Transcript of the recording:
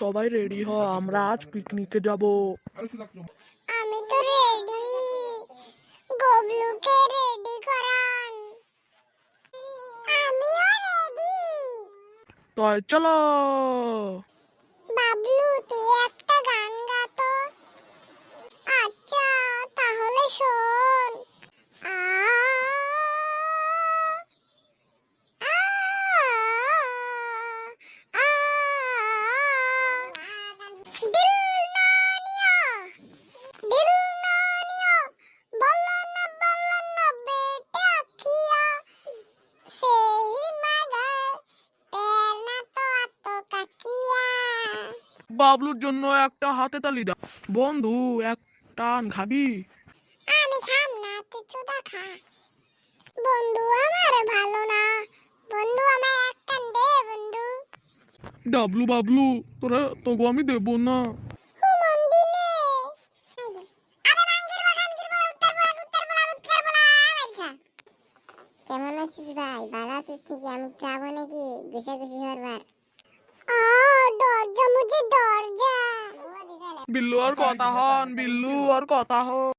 সবাই রেডি হ, আমরা আজ পিকনিকে যাব। আমি তো রেডি, গবলুকে রেডি করান। আমিও রেডি। তাই চলো। বাবলু তুই একটা গান গা তো। আচ্ছা তাহলে শোন। আ আ আ দিল না নিয়া, দিল না নিয়া, বলো না বেটা কিয়া, সেই মাগার পেনা তো আতো কাকিয়া। বাবলুর জন্য একটা হাতে তালি দাও। বন্ধু, এক টান খাবি? আমি খাম না, তুই চুদা খা। বন্ধু আমার ভালো না, বন্ধু আমায় একটা দে বন্ধু। ডাবলু বাবলু, তোরা তোকে আমি দেবো না। হুমন দিনে আরে রাঙ্গির বাগান উত্তর বলা রাখা। কেমন আছিস ভাই? ভালো আছিস থেকে আমি যাবো নাকি গুছাগুছি হরবার? দরজা মুঝে দরজা। বিল্লু আর কথা হন, বিল্লু আর কথা হন।